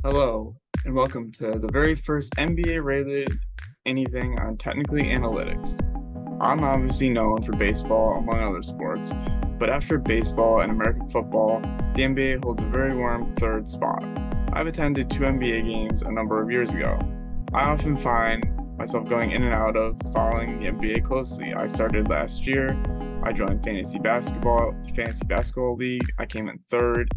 Hello, and welcome to the very first NBA rated anything on Technically Analytics. I'm obviously known for baseball, among other sports, but after baseball and American football, the NBA holds a very warm third spot. I've attended two NBA games a number of years ago. I often find myself going in and out of following the NBA closely. I started last year. I joined the Fantasy Basketball League. I came in third.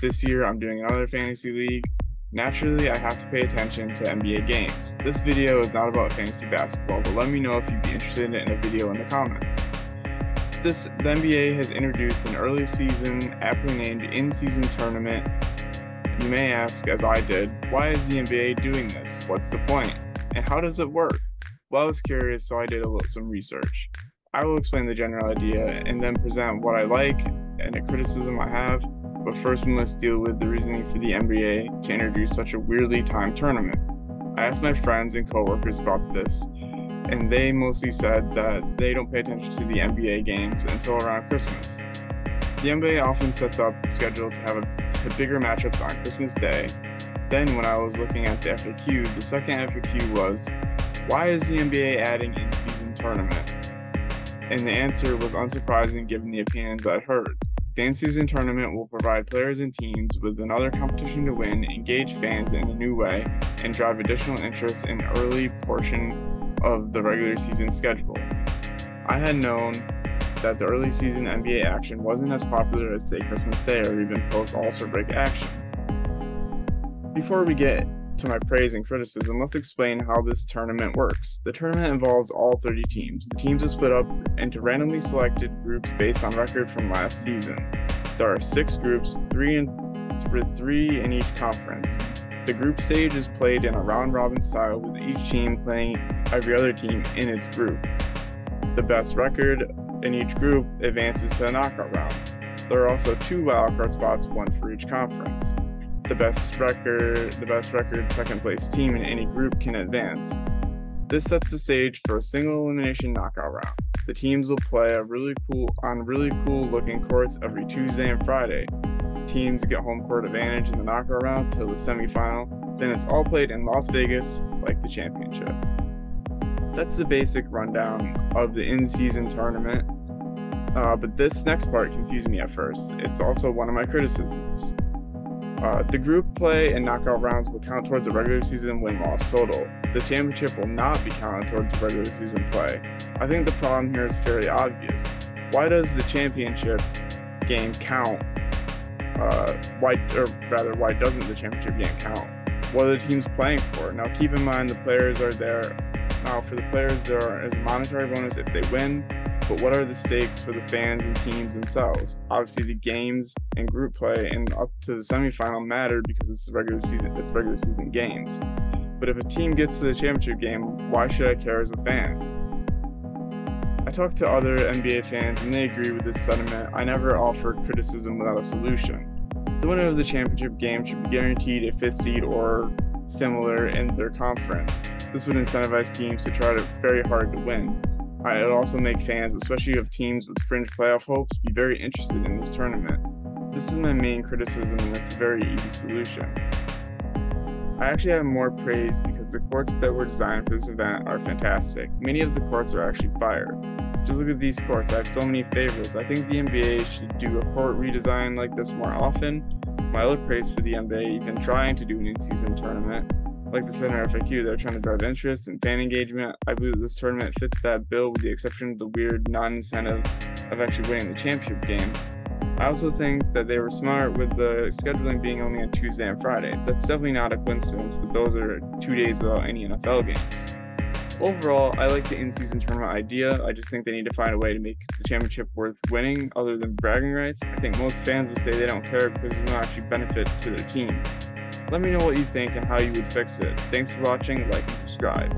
This year, I'm doing another fantasy league. Naturally, I have to pay attention to NBA games. This video is not about fantasy basketball, but let me know if you'd be interested in a video in the comments. The NBA has introduced an early season, aptly named InSeason Tournament. You may ask, as I did, why is the NBA doing this? What's the point? And how does it work? Well, I was curious, so I did some research. I will explain the general idea and then present what I like and a criticism I have. But first, we must deal with the reasoning for the NBA to introduce such a weirdly timed tournament. I asked my friends and coworkers about this, and they mostly said that they don't pay attention to the NBA games until around Christmas. The NBA often sets up the schedule to have bigger matchups on Christmas Day. Then, when I was looking at the FAQs, the second FAQ was, why is the NBA adding in-season tournament? And the answer was unsurprising given the opinions I'd heard. The in-season tournament will provide players and teams with another competition to win, engage fans in a new way, and drive additional interest in the early portion of the regular season schedule. I had known that the early season NBA action wasn't as popular as, say, Christmas Day or even post-All-Star break action. Before we get to my praise and criticism, let's explain how this tournament works. The tournament involves all 30 teams. The teams are split up into randomly selected groups based on record from last season. There are 6 groups, 3 in each conference. The group stage is played in a round-robin style with each team playing every other team in its group. The best record in each group advances to the knockout round. There are also 2 wildcard spots, one for each conference. The best record second place team in any group can advance. This sets the stage for a single elimination knockout round. The teams will play on really cool looking courts every Tuesday and Friday. Teams get home court advantage in the knockout round till the semifinal. Then it's all played in Las Vegas like the championship. That's the basic rundown of the in-season tournament. But this next part confused me at first. It's also one of my criticisms. The group play and knockout rounds will count toward the regular season win-loss total. The championship will not be counted toward the regular season play. I think the problem here is fairly obvious. Why does the championship game count? Why doesn't the championship game count? What are the teams playing for? Now keep in mind the players are there. Now for the players there is a monetary bonus if they win, but what are the stakes for the fans and teams themselves? Obviously the games and group play and up to the semifinal matter because it's regular season games. But if a team gets to the championship game, why should I care as a fan? I talked to other NBA fans and they agree with this sentiment. I never offered criticism without a solution. The winner of the championship game should be guaranteed a 5th seed or similar in their conference. This would incentivize teams to try very hard to win. It would also make fans, especially of teams with fringe playoff hopes, be very interested in this tournament. This is my main criticism and it's a very easy solution. I actually have more praise because the courts that were designed for this event are fantastic. Many of the courts are actually fire. Just look at these courts, I have so many favorites. I think the NBA should do a court redesign like this more often. My other praise for the NBA, even trying to do an in-season tournament. Like the center FAQ, they're trying to drive interest and fan engagement. I believe that this tournament fits that bill with the exception of the weird non-incentive of actually winning the championship game. I also think that they were smart with the scheduling being only on Tuesday and Friday. That's definitely not a coincidence, but those are 2 days without any NFL games. Overall, I like the in-season tournament idea. I just think they need to find a way to make the championship worth winning other than bragging rights. I think most fans would say they don't care because there's no actually benefit to their team. Let me know what you think and how you would fix it. Thanks for watching, like and subscribe.